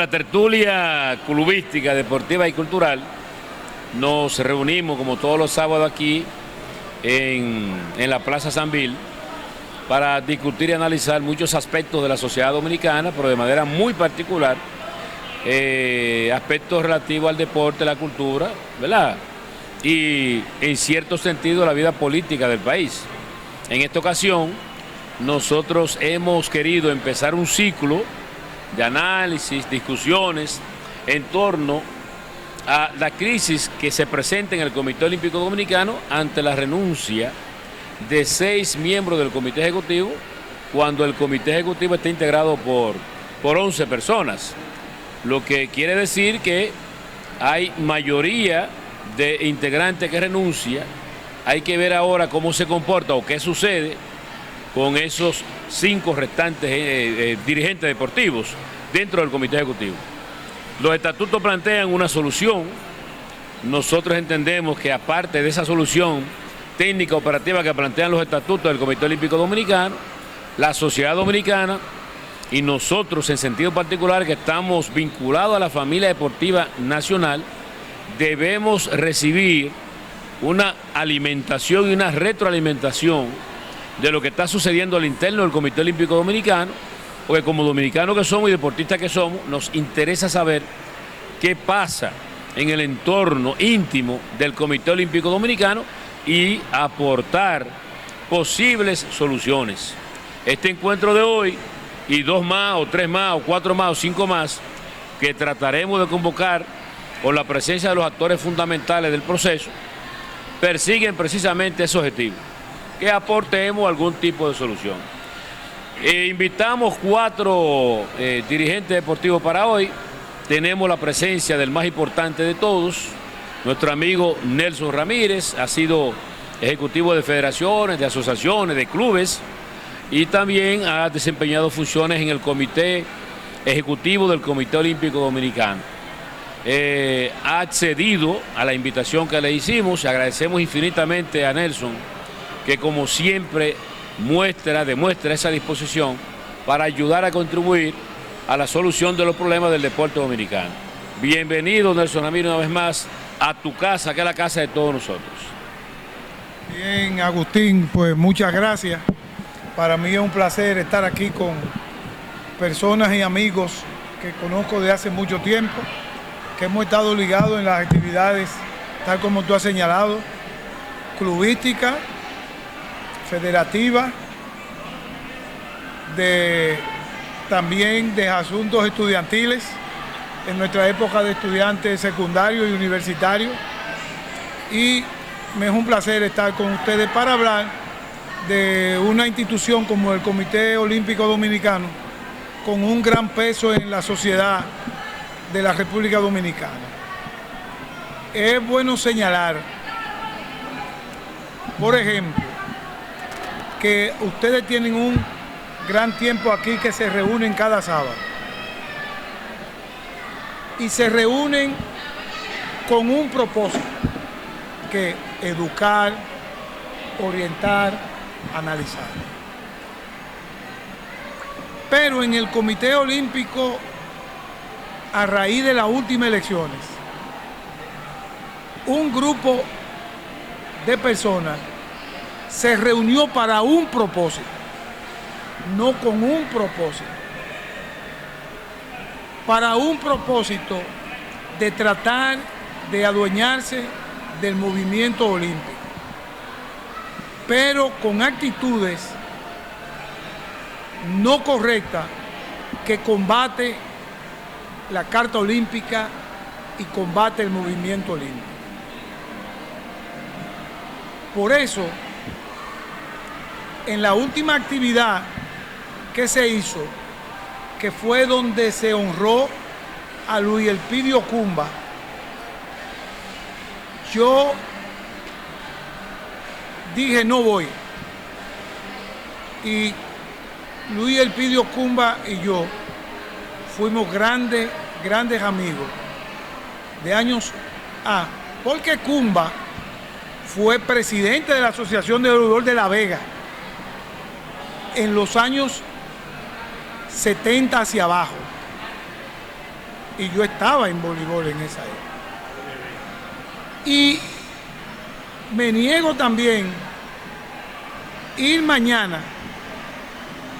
la tertulia clubística, deportiva y cultural, nos reunimos como todos los sábados aquí en la Plaza Sambil para discutir y analizar muchos aspectos de la sociedad dominicana, pero de manera muy particular, aspectos relativos al deporte, la cultura, ¿verdad? Y en cierto sentido la vida política del país. En esta ocasión, nosotros hemos querido empezar un ciclo de análisis, discusiones en torno a la crisis que se presenta en el Comité Olímpico Dominicano ante la renuncia de 6 miembros del Comité Ejecutivo, cuando el Comité Ejecutivo está integrado por 11 personas, lo que quiere decir que hay mayoría de integrantes que renuncia. Hay que ver ahora cómo se comporta o qué sucede con esos 5 restantes dirigentes deportivos dentro del Comité Ejecutivo. Los estatutos plantean una solución. Nosotros entendemos que aparte de esa solución técnica operativa que plantean los estatutos del Comité Olímpico Dominicano, la sociedad dominicana y nosotros en sentido particular que estamos vinculados a la familia deportiva nacional, debemos recibir una alimentación y una retroalimentación de lo que está sucediendo al interno del Comité Olímpico Dominicano, porque como dominicanos que somos y deportistas que somos, nos interesa saber qué pasa en el entorno íntimo del Comité Olímpico Dominicano y aportar posibles soluciones. Este encuentro de hoy y 2 más, o 3 más, o 4 más, o 5 más, que trataremos de convocar con la presencia de los actores fundamentales del proceso, persiguen precisamente ese objetivo, que aportemos algún tipo de solución. Invitamos 4 dirigentes deportivos para hoy. Tenemos la presencia del más importante de todos, nuestro amigo Nelson Ramírez, ha sido ejecutivo de federaciones, de asociaciones, de clubes, y también ha desempeñado funciones en el Comité Ejecutivo del Comité Olímpico Dominicano. Ha accedido a la invitación que le hicimos. Agradecemos infinitamente a Nelson, que como siempre demuestra esa disposición para ayudar a contribuir a la solución de los problemas del deporte dominicano. Bienvenido, Nelson Ramírez, una vez más a tu casa, que es la casa de todos nosotros. Bien, Agustín, pues muchas gracias. Para mí es un placer estar aquí con personas y amigos que conozco de hace mucho tiempo, que hemos estado ligados en las actividades, tal como tú has señalado, clubística, federativa, también de asuntos estudiantiles, en nuestra época de estudiantes secundarios y universitarios. Y me es un placer estar con ustedes para hablar de una institución como el Comité Olímpico Dominicano, con un gran peso en la sociedad de la República Dominicana. Es bueno señalar, por ejemplo, que ustedes tienen un gran tiempo aquí que se reúnen cada sábado. Y se reúnen con un propósito, que educar, orientar, analizar. Pero en el Comité Olímpico, a raíz de las últimas elecciones, un grupo de personas se reunió para un propósito, no con un propósito, para un propósito de tratar de adueñarse del movimiento olímpico, pero con actitudes no correctas que combate la Carta Olímpica y combate el movimiento olímpico. Por eso, en la última actividad que se hizo, que fue donde se honró a Luis Elpidio Cumba, yo dije no voy. Y Luis Elpidio Cumba y yo fuimos grandes amigos de años A, porque Cumba fue presidente de la Asociación de Voleibol de La Vega en los años 70 hacia abajo. y yo estaba en voleibol en esa época. Y me niego también ir mañana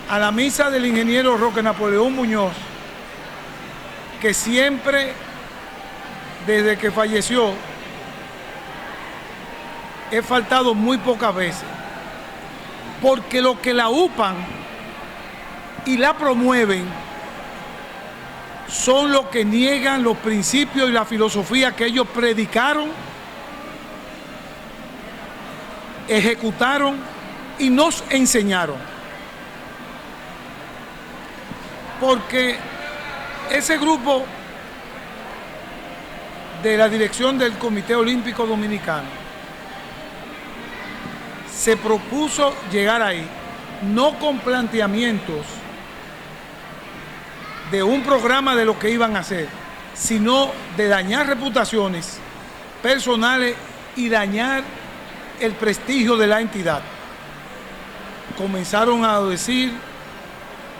a la misa del ingeniero Roque Napoleón Muñoz, que siempre, desde que falleció, he faltado muy pocas veces, porque los que la upan y la promueven son los que niegan los principios y la filosofía que ellos predicaron, ejecutaron y nos enseñaron. Porque ese grupo de la dirección del Comité Olímpico Dominicano se propuso llegar ahí, no con planteamientos de un programa de lo que iban a hacer, sino de dañar reputaciones personales y dañar el prestigio de la entidad. Comenzaron a decir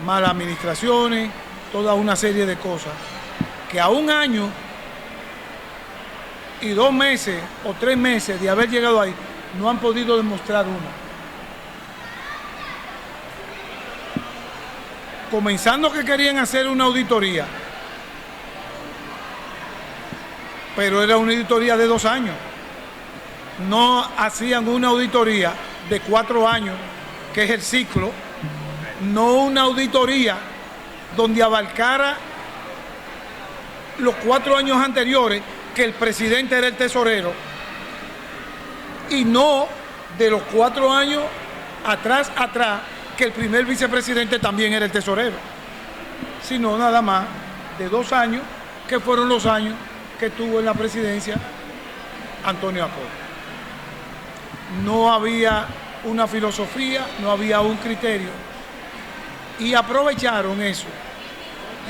malas administraciones, toda una serie de cosas, que a un año y 2 meses o 3 meses de haber llegado ahí, no han podido demostrar una. Comenzando que querían hacer una auditoría, pero era una auditoría de 2 años. No hacían una auditoría de 4 años, que es el ciclo, no una auditoría donde abarcara los 4 años anteriores, que el presidente era el tesorero, y no de los 4 años atrás, que el primer vicepresidente también era el tesorero, sino nada más de 2 años, que fueron los años que tuvo en la presidencia Antonio Apoyo. No había una filosofía, no había un criterio, y aprovecharon eso,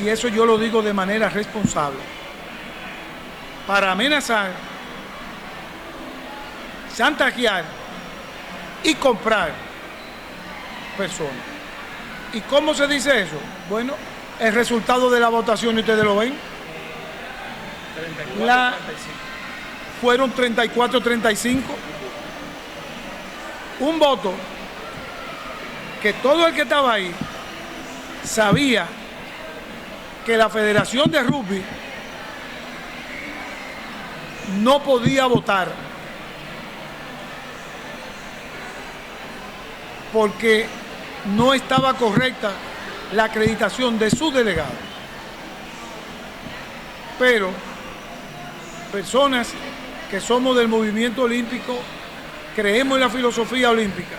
y eso yo lo digo de manera responsable, para amenazar, chantajear y comprar personas. ¿Y cómo se dice eso? Bueno, el resultado de la votación, ustedes lo ven. 34-35. Fueron 34-35. Un voto que todo el que estaba ahí sabía que la Federación de Rugby no podía votar porque no estaba correcta la acreditación de su delegado. Pero personas que somos del movimiento olímpico, creemos en la filosofía olímpica,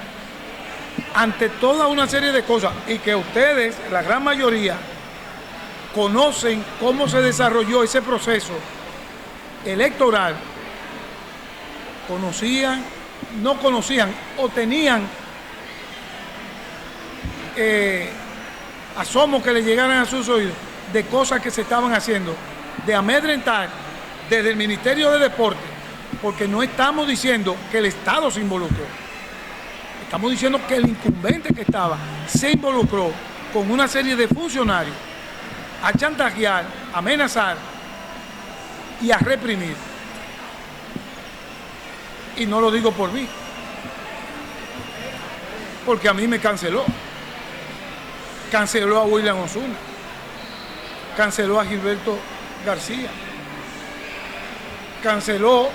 ante toda una serie de cosas, y que ustedes, la gran mayoría, conocen cómo se desarrolló ese proceso electoral, no conocían o tenían asomos que le llegaran a sus oídos de cosas que se estaban haciendo, de amedrentar desde el Ministerio de Deporte, porque no estamos diciendo que el Estado se involucró, estamos diciendo que el incumbente que estaba se involucró con una serie de funcionarios a chantajear, a amenazar y a reprimir. Y no lo digo por mí, porque a mí me canceló a William Osuna, canceló a Gilberto García, canceló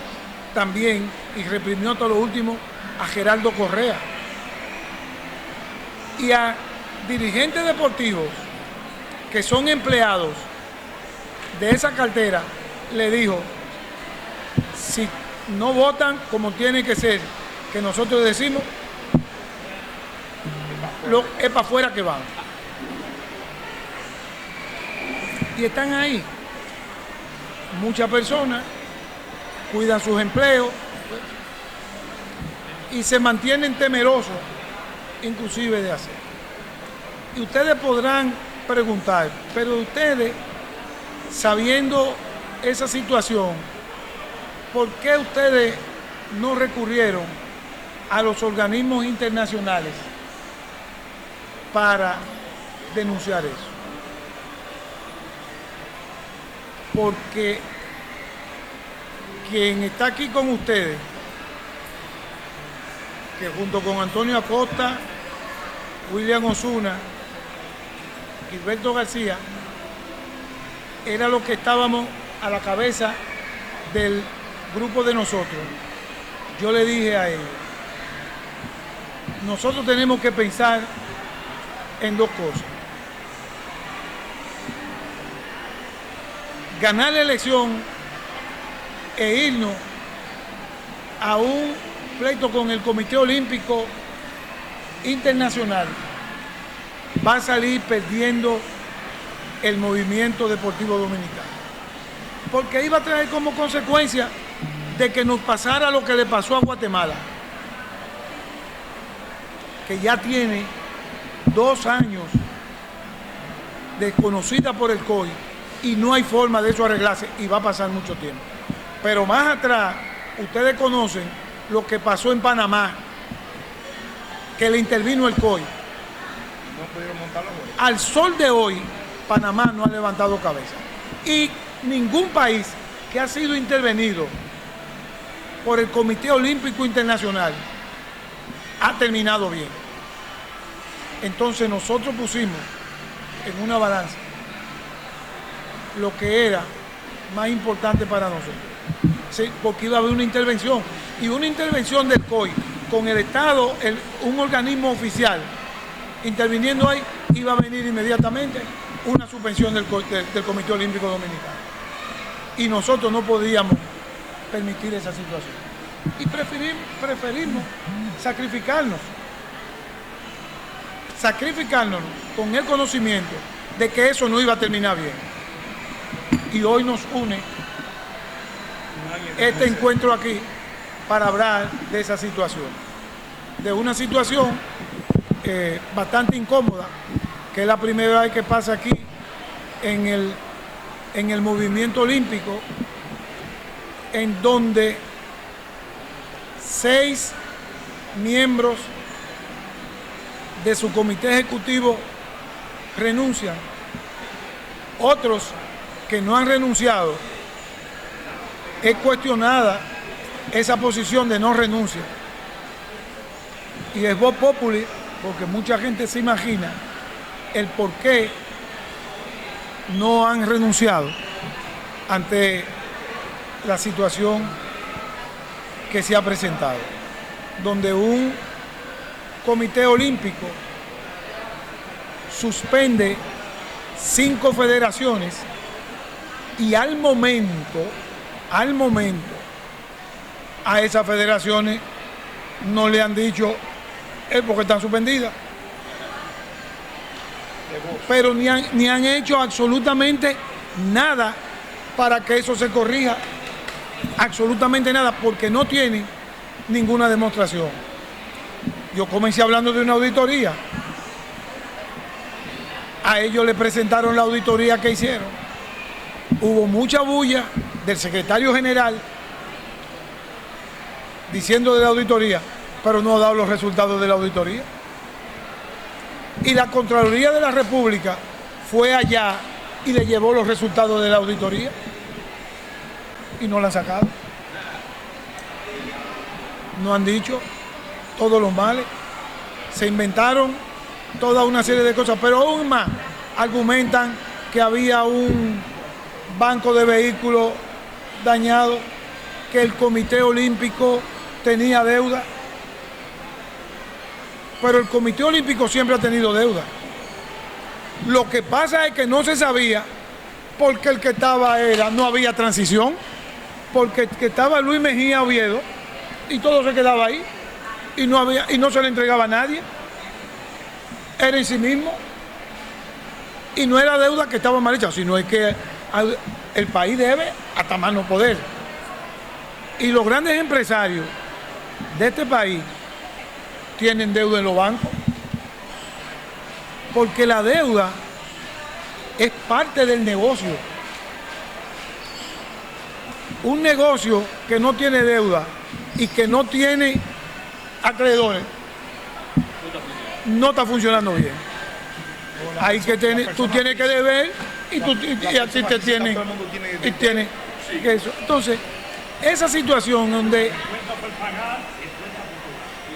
también y reprimió hasta lo último a Geraldo Correa, y a dirigentes deportivos que son empleados de esa cartera, le dijo: si no votan como tiene que ser, que nosotros decimos, es para afuera que van. Y están ahí. Muchas personas cuidan sus empleos y se mantienen temerosos, inclusive de hacer. Y ustedes podrán preguntar, pero ustedes, sabiendo esa situación, ¿por qué ustedes no recurrieron a los organismos internacionales para denunciar eso? porque quien está aquí con ustedes, que junto con Antonio Acosta, William Osuna, Gilberto García, era lo que estábamos a la cabeza del grupo de nosotros. Yo le dije a ellos, nosotros tenemos que pensar en dos cosas. Ganar la elección e irnos a un pleito con el Comité Olímpico Internacional va a salir perdiendo el movimiento deportivo dominicano. Porque iba a traer como consecuencia de que nos pasara lo que le pasó a Guatemala, que ya tiene 2 años desconocida por el COI y no hay forma de eso arreglarse y va a pasar mucho tiempo. Pero más atrás, ustedes conocen lo que pasó en Panamá, que le intervino el COI. No pudieron montar los juegos. Al sol de hoy, Panamá no ha levantado cabeza. Y ningún país que ha sido intervenido por el Comité Olímpico Internacional ha terminado bien. Entonces nosotros pusimos en una balanza lo que era más importante para nosotros. Sí, porque iba a haber una intervención, y una intervención del COI con el Estado, un organismo oficial interviniendo ahí, iba a venir inmediatamente una suspensión del Comité Olímpico Dominicano. Y nosotros no podíamos permitir esa situación. Y preferimos sacrificarnos con el conocimiento de que eso no iba a terminar bien. Y hoy nos une este encuentro aquí para hablar de esa situación, de una situación bastante incómoda, que es la primera vez que pasa aquí en el movimiento olímpico, en donde 6 miembros de su comité ejecutivo renuncian, otros que no han renunciado, es cuestionada esa posición de no renuncia. Y es voz populi, porque mucha gente se imagina el por qué no han renunciado ante la situación que se ha presentado, donde un comité olímpico suspende 5 federaciones y al momento a esas federaciones no le han dicho porque están suspendidas, pero ni han hecho absolutamente nada para que eso se corrija, absolutamente nada, porque no tienen ninguna demostración. Yo comencé hablando de una auditoría, a ellos le presentaron la auditoría que hicieron, hubo mucha bulla del secretario general diciendo de la auditoría, pero no ha dado los resultados de la auditoría. Y la Contraloría de la República fue allá y le llevó los resultados de la auditoría y no la han sacado. No han dicho todos los males, se inventaron toda una serie de cosas, pero aún más argumentan que había un banco de vehículos dañado, que el Comité Olímpico tenía deuda, pero el Comité Olímpico siempre ha tenido deuda. Lo que pasa es que no se sabía porque el que estaba no había transición, porque el que estaba Luis Mejía Oviedo y todo se quedaba ahí y no se le entregaba a nadie, era en sí mismo, y no era deuda que estaba mal hecha, sino es que el país debe hasta más no poder. Y los grandes empresarios de este país tienen deuda en los bancos, porque la deuda es parte del negocio. Un negocio que no tiene deuda y que no tiene acreedores no está funcionando bien. Tú tienes que deber y así te tienen, y tiene eso. Entonces, esa situación donde,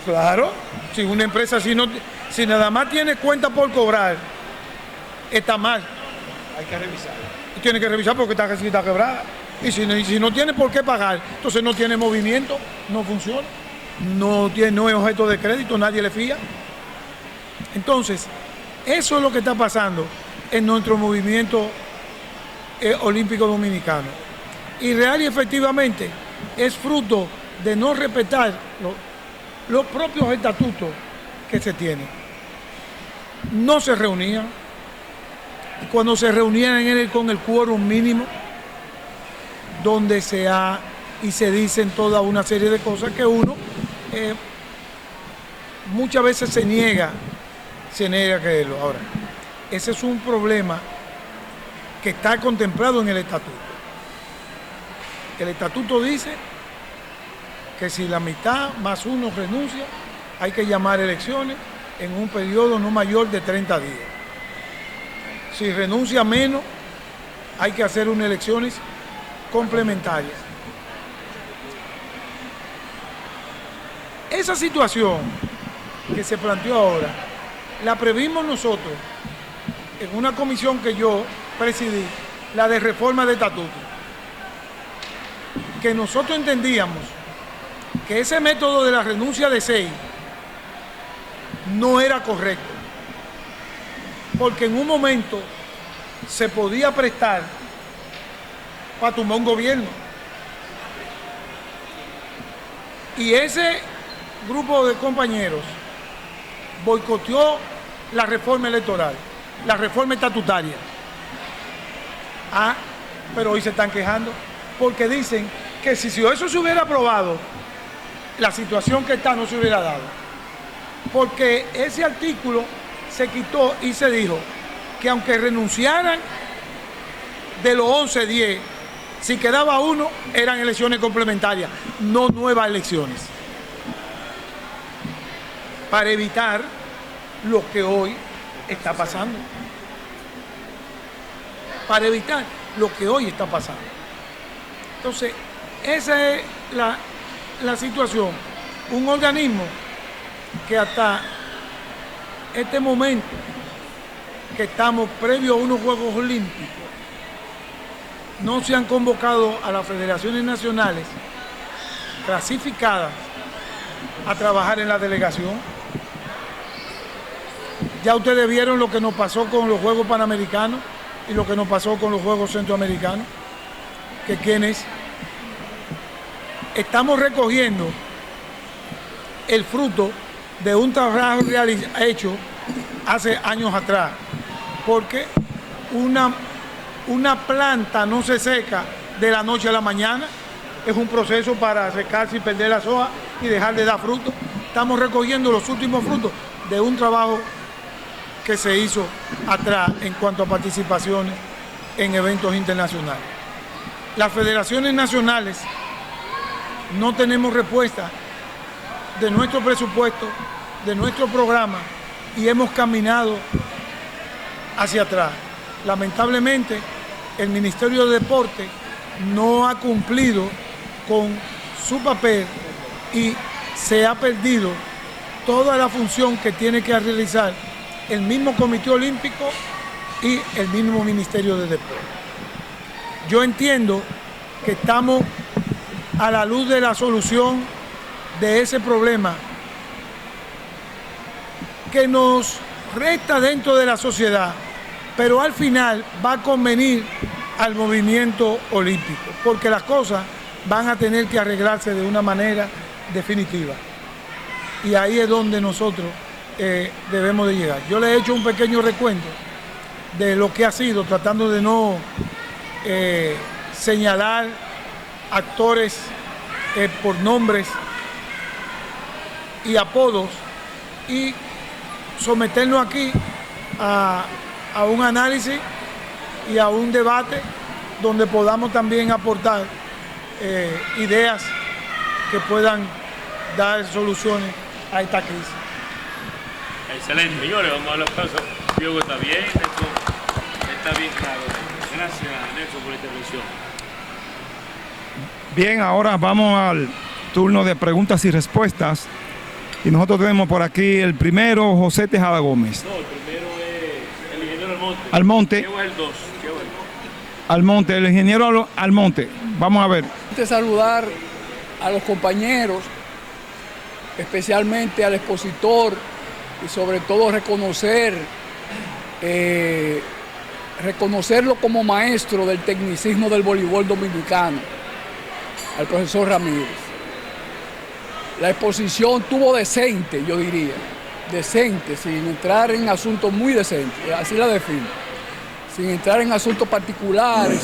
claro, si una empresa si nada más tiene cuenta por cobrar, está mal. Hay que revisar. Tiene que revisar porque está quebrada. Y si no tiene por qué pagar, entonces no tiene movimiento, no funciona, no es objeto de crédito, nadie le fía. Entonces, eso es lo que está pasando en nuestro movimiento olímpico dominicano. Y real y efectivamente es fruto de no respetar los propios estatutos que se tienen. No se reunían. Cuando se reunían con el quórum mínimo, donde se dicen toda una serie de cosas que uno muchas veces se niega a creerlo. Ahora, ese es un problema que está contemplado en el estatuto. El estatuto dice que si la mitad más uno renuncia, hay que llamar elecciones en un periodo no mayor de 30 días. Si renuncia menos, hay que hacer unas elecciones complementarias. Esa situación que se planteó ahora, la previmos nosotros en una comisión que yo presidí, la de reforma de estatuto, que nosotros entendíamos que ese método de la renuncia de 6 no era correcto, porque en un momento se podía prestar para tumbar un gobierno. Y ese grupo de compañeros boicoteó la reforma electoral, la reforma estatutaria. Pero hoy se están quejando porque dicen que si eso se hubiera aprobado, la situación que está no se hubiera dado. Porque ese artículo se quitó y se dijo que aunque renunciaran de los 11, 10, si quedaba uno, eran elecciones complementarias, no nuevas elecciones. Para evitar lo que hoy está pasando. Para evitar lo que hoy está pasando. Entonces, esa es la situación. Un organismo que hasta este momento, que estamos previo a unos Juegos Olímpicos, no se han convocado a las federaciones nacionales clasificadas a trabajar en la delegación. Ya ustedes vieron lo que nos pasó con los Juegos Panamericanos y lo que nos pasó con los Juegos Centroamericanos, que quienes estamos recogiendo el fruto de un trabajo hecho hace años atrás, porque una planta no se seca de la noche a la mañana, es un proceso para secarse y perder las hojas y dejar de dar frutos. Estamos recogiendo los últimos frutos de un trabajo que se hizo atrás en cuanto a participaciones en eventos internacionales. Las federaciones nacionales no tenemos respuesta de nuestro presupuesto, de nuestro programa, y hemos caminado hacia atrás. Lamentablemente, el Ministerio de Deporte no ha cumplido con su papel y se ha perdido toda la función que tiene que realizar el mismo Comité Olímpico y el mismo Ministerio de Deporte. Yo entiendo que estamos a la luz de la solución de ese problema que nos resta dentro de la sociedad, pero al final va a convenir al movimiento olímpico, porque las cosas van a tener que arreglarse de una manera definitiva. Y ahí es donde nosotros debemos de llegar. Yo le he hecho un pequeño recuento de lo que ha sido, tratando de no señalar actores por nombres y apodos, y someternos aquí a un análisis y a un debate donde podamos también aportar ideas que puedan dar soluciones a esta crisis. Excelente, señores, vamos a los pasos. Diego, está bien, esto está bien claro. Gracias, Nelson, por la intervención. Bien, ahora vamos al turno de preguntas y respuestas. Y nosotros tenemos por aquí el primero, José Tejada Gómez. No, el primero es el ingeniero Almonte. Almonte. ¿Qué es el 2? Almonte, el ingeniero Almonte. Vamos a ver. Saludar a los compañeros, especialmente al expositor, y sobre todo reconocerlo como maestro del tecnicismo del voleibol dominicano, al profesor Ramírez. La exposición tuvo decente, yo diría, decente, sin entrar en asuntos muy decentes, así la defino, sin entrar en asuntos particulares.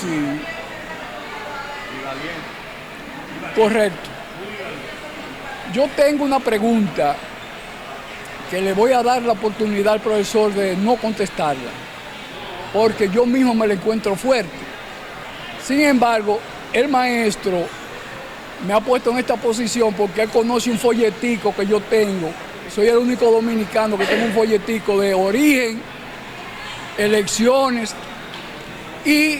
Correcto. Yo tengo una pregunta que le voy a dar la oportunidad al profesor de no contestarla, porque yo mismo me la encuentro fuerte. Sin embargo, el maestro me ha puesto en esta posición porque él conoce un folletico que yo tengo. Soy el único dominicano que tengo un folletico de origen, elecciones y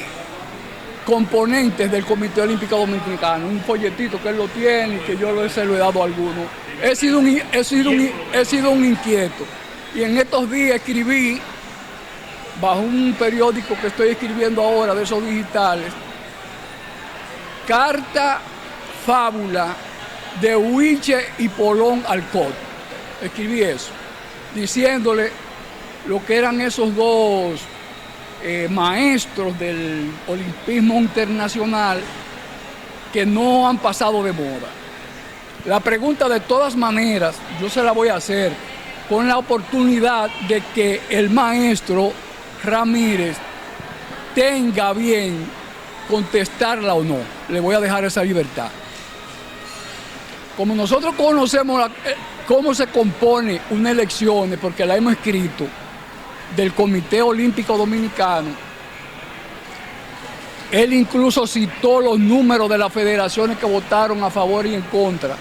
componentes del Comité Olímpico Dominicano. Un folletito que él lo tiene y que yo se lo he dado a alguno. He sido un inquieto. Y en estos días escribí, bajo un periódico que estoy escribiendo ahora, de esos digitales, carta fábula de Huiche y Polón Alcott. Escribí eso, diciéndole lo que eran esos dos maestros del olimpismo internacional que no han pasado de moda. La pregunta, de todas maneras, yo se la voy a hacer con la oportunidad de que el maestro Ramírez tenga bien contestarla o no. Le voy a dejar esa libertad. Como nosotros conocemos cómo se compone una elección, porque la hemos escrito, del Comité Olímpico Dominicano, él incluso citó los números de las federaciones que votaron a favor y en contra.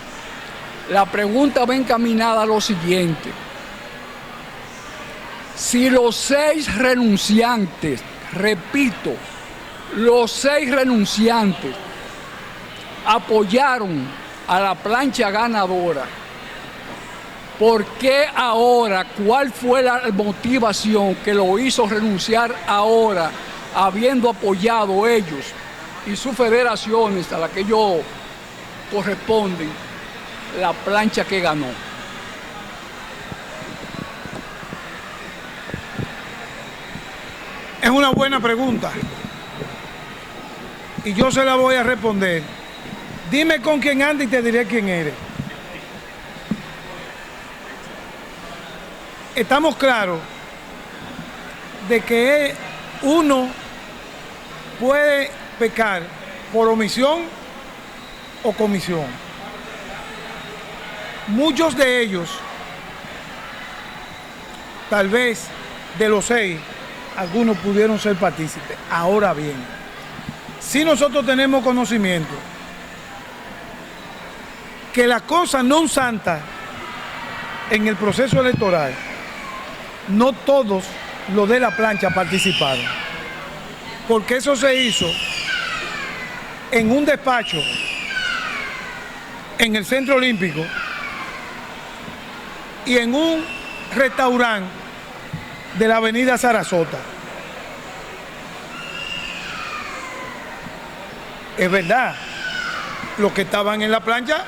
La pregunta va encaminada a lo siguiente: si los 6 renunciantes, repito, los 6 renunciantes apoyaron a la plancha ganadora, ¿por qué ahora? ¿Cuál fue la motivación que lo hizo renunciar ahora, habiendo apoyado ellos y sus federaciones a las que ellos corresponden, la plancha que ganó? Es una buena pregunta y yo se la voy a responder. Dime con quién anda y te diré quién eres. Estamos claros de que uno puede pecar por omisión o comisión. Muchos de ellos, tal vez de los 6, algunos pudieron ser partícipes. Ahora bien, si nosotros tenemos conocimiento que la cosa non santa en el proceso electoral, no todos los de la plancha participaron, porque eso se hizo en un despacho en el Centro Olímpico y en un restaurante de la avenida Sarasota. Es verdad, los que estaban en la plancha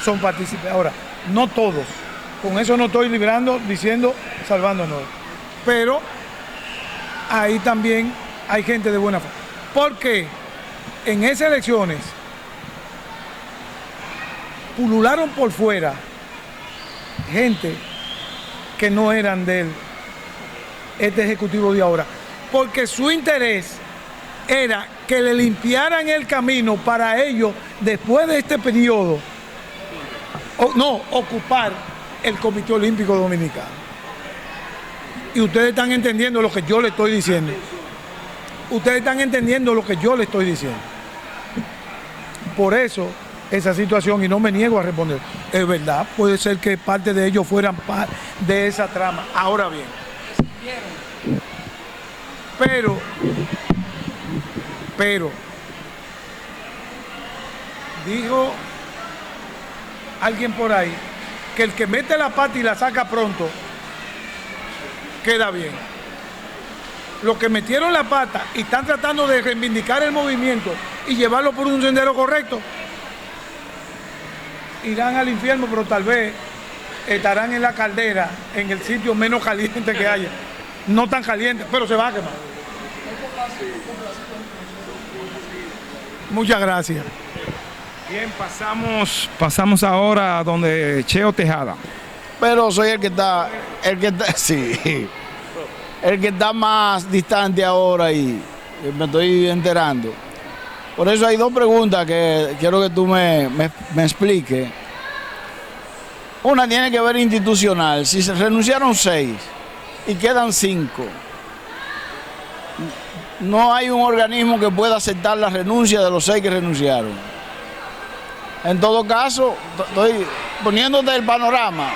son partícipes. Ahora, no todos. Con eso no estoy diciendo salvándonos. Pero ahí también hay gente de buena fe. Porque en esas elecciones pulularon por fuera gente que no eran de este ejecutivo de ahora. Porque su interés era que le limpiaran el camino para ellos, después de este periodo, ocupar el Comité Olímpico Dominicano. Y ustedes están entendiendo lo que yo le estoy diciendo. Ustedes están entendiendo lo que yo le estoy diciendo. Por eso, esa situación, y no me niego a responder, es verdad, puede ser que parte de ellos fueran parte de esa trama. Ahora bien, pero Pero dijo alguien por ahí que el que mete la pata y la saca pronto queda bien. Los que metieron la pata y están tratando de reivindicar el movimiento y llevarlo por un sendero correcto, irán al infierno, pero tal vez estarán en la caldera, en el sitio menos caliente que haya. No tan caliente, pero se va a quemar. Muchas gracias. Bien, pasamos ahora a donde Cheo Tejada. Pero soy el que está, sí, el que está más distante ahora y me estoy enterando. Por eso hay dos preguntas que quiero que tú me expliques. Una tiene que ver institucional. Si se renunciaron 6 y quedan 5, no hay un organismo que pueda aceptar la renuncia de los 6 que renunciaron. En todo caso, estoy poniéndote el panorama.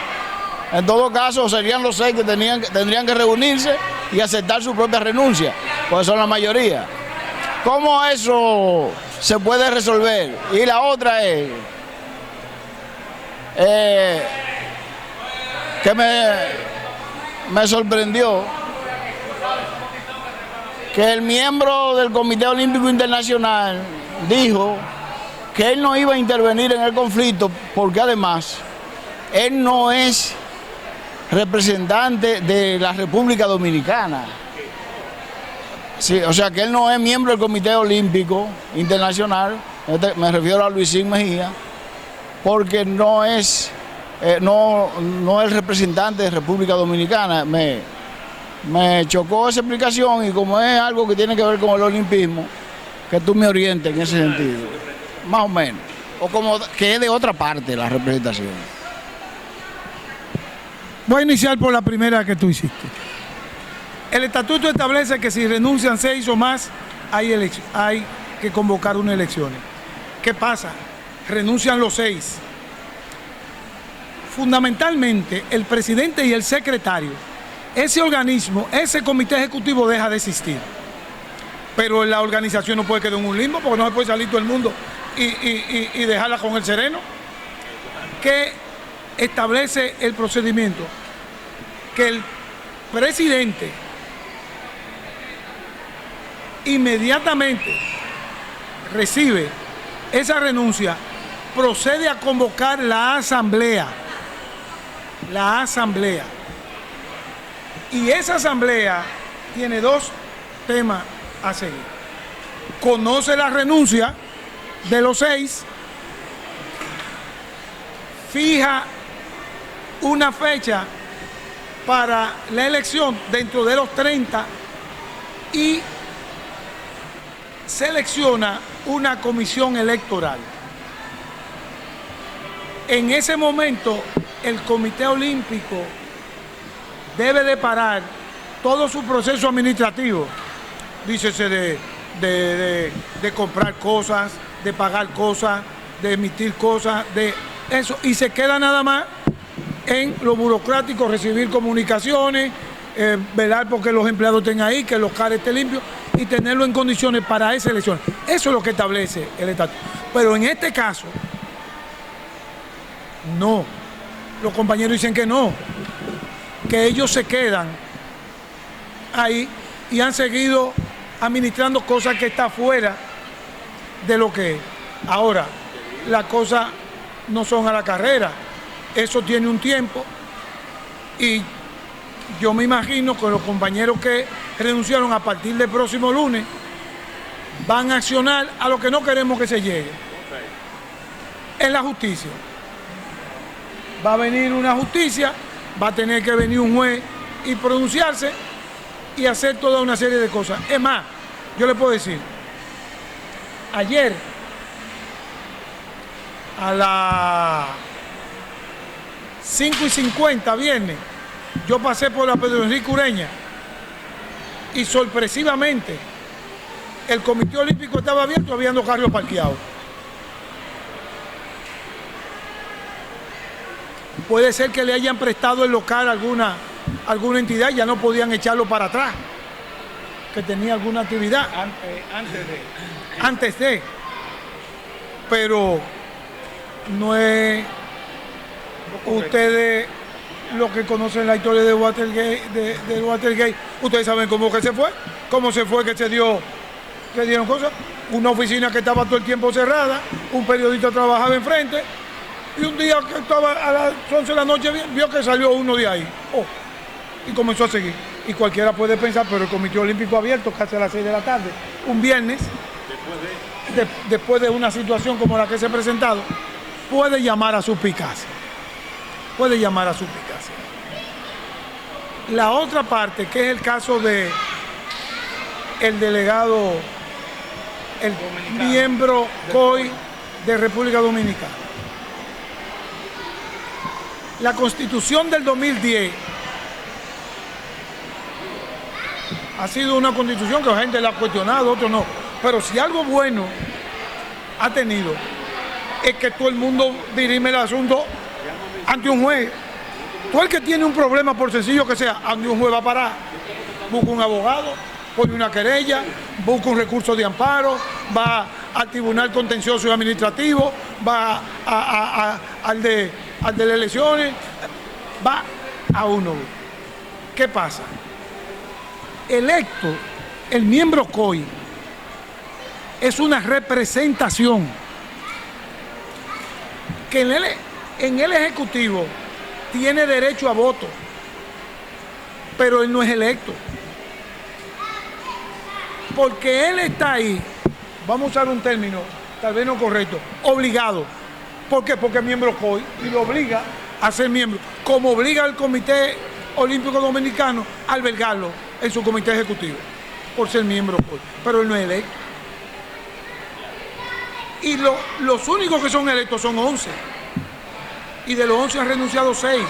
En todo caso, serían los 6 que tendrían que reunirse y aceptar su propia renuncia, pues son la mayoría. ¿Cómo eso se puede resolver? Y la otra es que me sorprendió que el miembro del Comité Olímpico Internacional dijo que él no iba a intervenir en el conflicto porque además él no es representante de la República Dominicana. Sí, o sea que él no es miembro del Comité Olímpico Internacional, me refiero a Luisín Mejía, porque no es representante de República Dominicana. Me chocó esa explicación y como es algo que tiene que ver con el olimpismo, que tú me orientes en ese sentido, más o menos, o como que es de otra parte la representación. Voy a iniciar por la primera que tú hiciste. El estatuto establece que si renuncian 6 o más, hay que convocar unas elecciones. ¿Qué pasa? Renuncian los 6. Fundamentalmente, el presidente y el secretario, ese organismo, ese comité ejecutivo deja de existir. Pero la organización no puede quedar en un limbo porque no se puede salir todo el mundo y dejarla con el sereno. ¿Qué establece el procedimiento? Que el presidente inmediatamente recibe esa renuncia, procede a convocar la asamblea. Y esa asamblea tiene 2 temas a seguir. Conoce la renuncia de los 6, fija una fecha para la elección dentro de los 30 y selecciona una comisión electoral. En ese momento, el Comité Olímpico debe de parar todo su proceso administrativo, dícese de comprar cosas, de pagar cosas, de emitir cosas, de eso, y se queda nada más en lo burocrático, recibir comunicaciones, velar porque los empleados estén ahí, que los CARES estén limpios y tenerlo en condiciones para esa elección. Eso es lo que establece el estatuto. Pero en este caso, no. Los compañeros dicen que no, que ellos se quedan ahí y han seguido administrando cosas que está fuera de lo que es. Ahora, las cosas no son a la carrera, eso tiene un tiempo y yo me imagino que los compañeros que renunciaron a partir del próximo lunes van a accionar a lo que no queremos que se llegue. Es la justicia. Va a venir una justicia, va a tener que venir un juez y pronunciarse y hacer toda una serie de cosas. Es más, yo le puedo decir, ayer a las 5:50 viernes, yo pasé por la Pedro Enrique Ureña y sorpresivamente el Comité Olímpico estaba abierto, había 2 carros parqueados. Puede ser que le hayan prestado el local a alguna entidad y ya no podían echarlo para atrás. que tenía alguna actividad antes de, pero no es ustedes los que conocen la historia de Watergate, ustedes saben cómo que se fue, que se dieron cosas, una oficina que estaba todo el tiempo cerrada, un periodista trabajaba enfrente, y un día que estaba a las 11 de la noche vio que salió uno de ahí, y comenzó a seguir. Y cualquiera puede pensar, pero el Comité Olímpico abierto casi a las 6 de la tarde, un viernes, después de una situación como la que se ha presentado, puede llamar a suspicacia. La otra parte, que es el caso de el delegado, el miembro COI de República Dominicana. La Constitución del 2010 ha sido una constitución que la gente la ha cuestionado, otros no. Pero si algo bueno ha tenido, es que todo el mundo dirime el asunto ante un juez. Todo el que tiene un problema, por sencillo que sea, ante un juez va a parar. Busca un abogado, pone una querella, busca un recurso de amparo, va al Tribunal Contencioso y Administrativo, va al de las elecciones, va a uno. ¿Qué pasa? Electo, el miembro COI es una representación que en el Ejecutivo tiene derecho a voto, pero él no es electo. Porque él está ahí, vamos a usar un término, tal vez no correcto, obligado. ¿Por qué? Porque es miembro COI y lo obliga a ser miembro, como obliga al Comité Olímpico Dominicano a albergarlo en su comité ejecutivo, por ser miembro COI, pero él no es electo. Y los únicos que son electos son 11, y de los 11 han renunciado 6.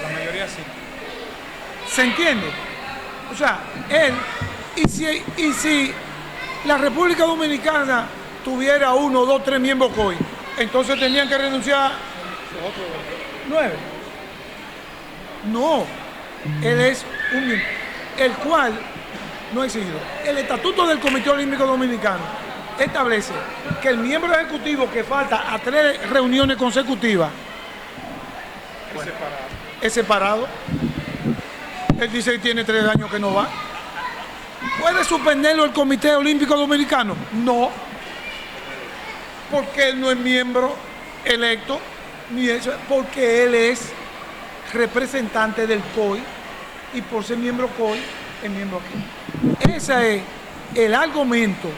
La mayoría sí. ¿Se entiende? O sea, él, y si la República Dominicana tuviera 1, 2, 3 miembros COI, entonces tendrían que renunciar 9. No, él es un miembro, el cual no ha exigido. El Estatuto del Comité Olímpico Dominicano establece que el miembro ejecutivo que falta a 3 reuniones consecutivas es separado. Él dice que tiene 3 años que no va. ¿Puede suspenderlo el Comité Olímpico Dominicano? No, porque él no es miembro electo, ni eso, porque él es representante del COI, y por ser miembro COI, es miembro aquí. Ese es el argumento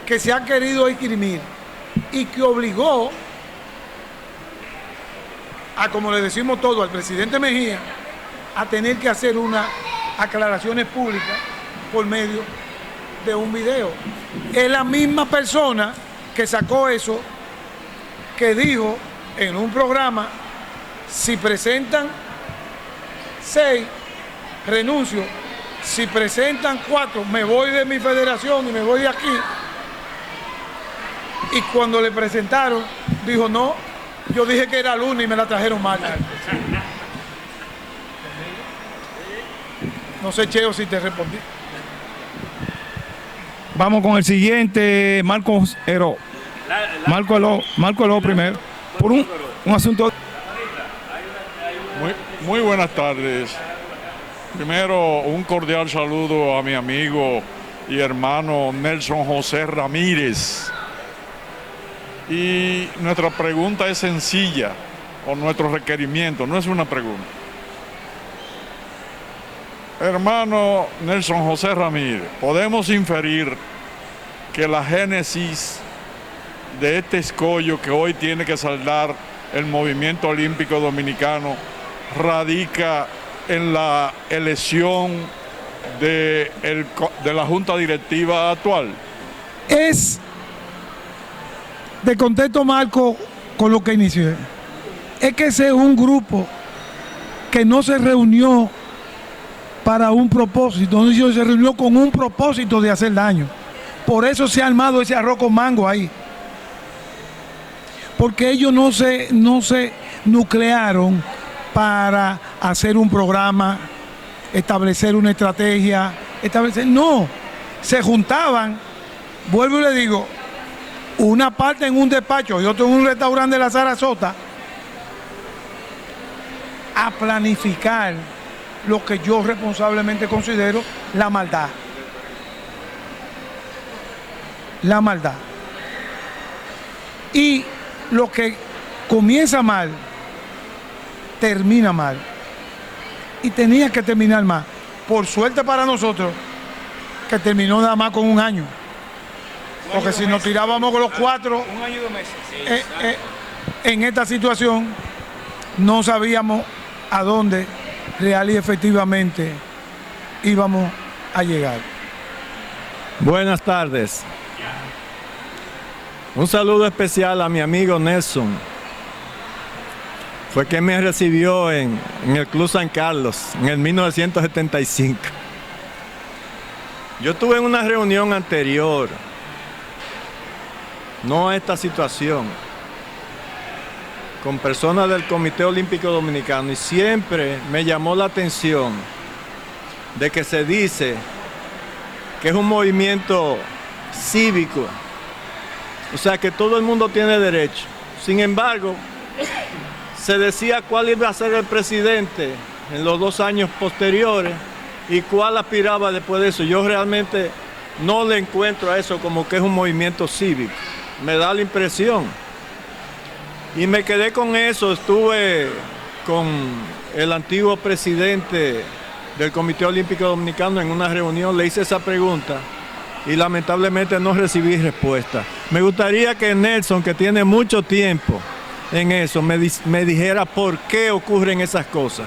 que se ha querido esgrimir y que obligó a, como le decimos todo, al presidente Mejía a tener que hacer unas aclaraciones públicas por medio de un video. Es la misma persona que sacó eso, que dijo en un programa: si presentan 6, renuncio; si presentan 4, me voy de mi federación y me voy de aquí. Y cuando le presentaron, dijo: no, yo dije que era lunes y me la trajeron mal. No sé, Cheo, si te respondí. Vamos con el siguiente, Marcos Heró. Marco Heró primero, por un asunto. Muy buenas tardes. Primero, un cordial saludo a mi amigo y hermano Nelson José Ramírez. Y nuestra pregunta es sencilla, o nuestro requerimiento, no es una pregunta. Hermano Nelson José Ramírez, podemos inferir que la génesis de este escollo que hoy tiene que saldar el movimiento olímpico dominicano radica en la elección de la junta directiva actual. De contexto, Marco, con lo que inicié, es que ese es un grupo que no se reunió para un propósito, no se reunió con un propósito de hacer daño. Por eso se ha armado ese arroz con mango ahí. Porque ellos no se nuclearon para hacer un programa establecer una estrategia, no, se juntaban, vuelvo y le digo, una parte en un despacho y otro en un restaurante de la Sarasota, a planificar lo que yo responsablemente considero la maldad. La maldad. Y lo que comienza mal, termina mal. Y tenía que terminar mal. Por suerte para nosotros, que terminó nada más con un año. Porque si nos tirábamos con los 4, Un año y 2 meses. en esta situación, no sabíamos a dónde real y efectivamente íbamos a llegar. Buenas tardes. Un saludo especial a mi amigo Nelson. Fue quien me recibió en el Club San Carlos en el 1975. Yo estuve en una reunión anterior, no a esta situación, con personas del Comité Olímpico Dominicano, y siempre me llamó la atención de que se dice que es un movimiento cívico, o sea que todo el mundo tiene derecho. Sin embargo, se decía cuál iba a ser el presidente en los 2 años posteriores y cuál aspiraba después de eso. Yo realmente no le encuentro a eso como que es un movimiento cívico, me da la impresión. Y me quedé con eso, estuve con el antiguo presidente del Comité Olímpico Dominicano en una reunión, le hice esa pregunta y lamentablemente no recibí respuesta. Me gustaría que Nelson, que tiene mucho tiempo en eso, me dijera por qué ocurren esas cosas.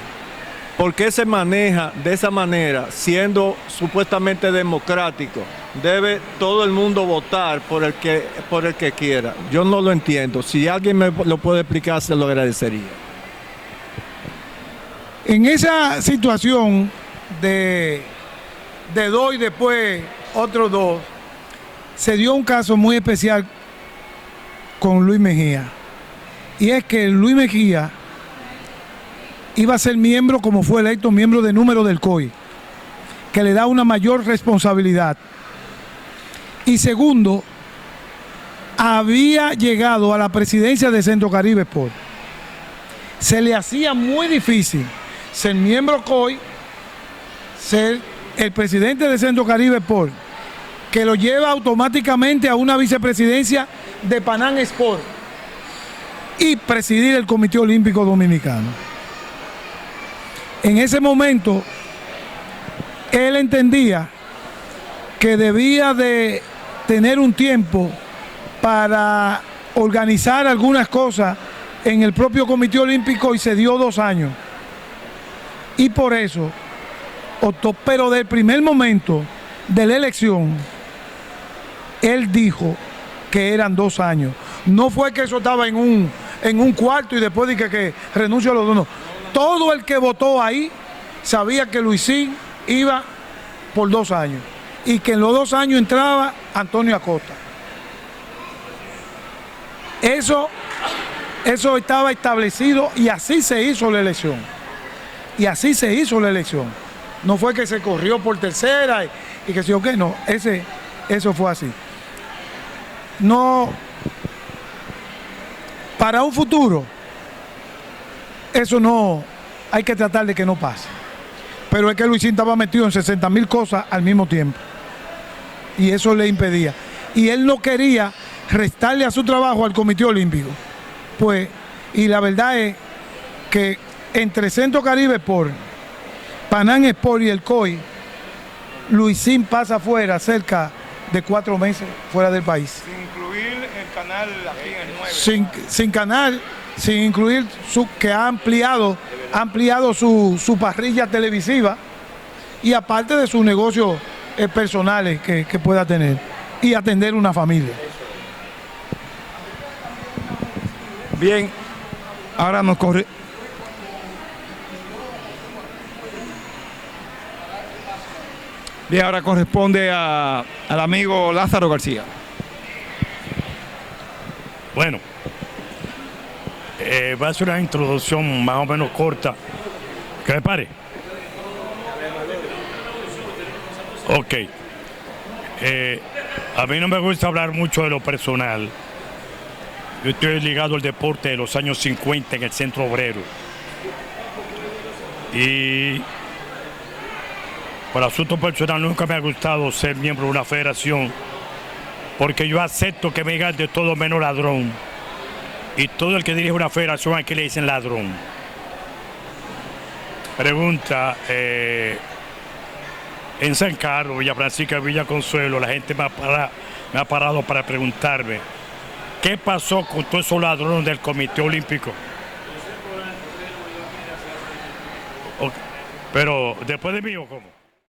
¿Por qué se maneja de esa manera, siendo supuestamente democrático? Debe todo el mundo votar por el que quiera. Yo no lo entiendo. Si alguien me lo puede explicar, se lo agradecería. En esa situación de 2 y después otros 2, se dio un caso muy especial con Luis Mejía. Y es que Luis Mejía iba a ser miembro, como fue electo, miembro de número del COI, que le da una mayor responsabilidad. Y segundo, había llegado a la presidencia de Centro Caribe Sport. Se le hacía muy difícil ser miembro COI, ser el presidente de Centro Caribe Sport, que lo lleva automáticamente a una vicepresidencia de Panam Sport y presidir el Comité Olímpico Dominicano. En ese momento, él entendía que debía de tener un tiempo para organizar algunas cosas en el propio Comité Olímpico y se dio 2 años. Y por eso optó, pero del primer momento de la elección, él dijo que eran 2 años. No fue que eso estaba en un cuarto y después dije que renunció a los 2, no. Todo el que votó ahí sabía que Luisín iba por 2 años y que en los 2 años entraba Antonio Acosta. Eso estaba establecido y así se hizo la elección. Y así se hizo la elección. No fue que se corrió por tercera y que sí o qué, no. Eso fue así. No, para un futuro, eso no, hay que tratar de que no pase. Pero es que Luisín estaba metido en 60,000 cosas al mismo tiempo. Y eso le impedía. Y él no quería restarle a su trabajo al Comité Olímpico. Pues, y la verdad es que entre Centro Caribe Sport, Panam Sport y el COI, Luisín pasa fuera cerca de 4 meses fuera del país. Sin incluir el canal aquí en el 9. Sin canal, sin incluir que ha ampliado su parrilla televisiva y aparte de sus negocios personales que pueda tener y atender una familia. Bien, ahora nos corre. Bien, ahora corresponde al amigo Lázaro García. Bueno, va a ser una introducción más o menos corta. ¿Qué le pare? Ok. A mí no me gusta hablar mucho de lo personal. Yo estoy ligado al deporte de los años 50 en el Centro Obrero. Y por asunto personal nunca me ha gustado ser miembro de una federación, porque yo acepto que me digan de todo menos ladrón. Y todo el que dirige una federación aquí le dicen ladrón. Pregunta, en San Carlos, Villa Francisca, Villa Consuelo, la gente me ha parado para preguntarme ¿qué pasó con todos esos ladrones del Comité Olímpico? Okay. Pero después de mí, ¿o cómo?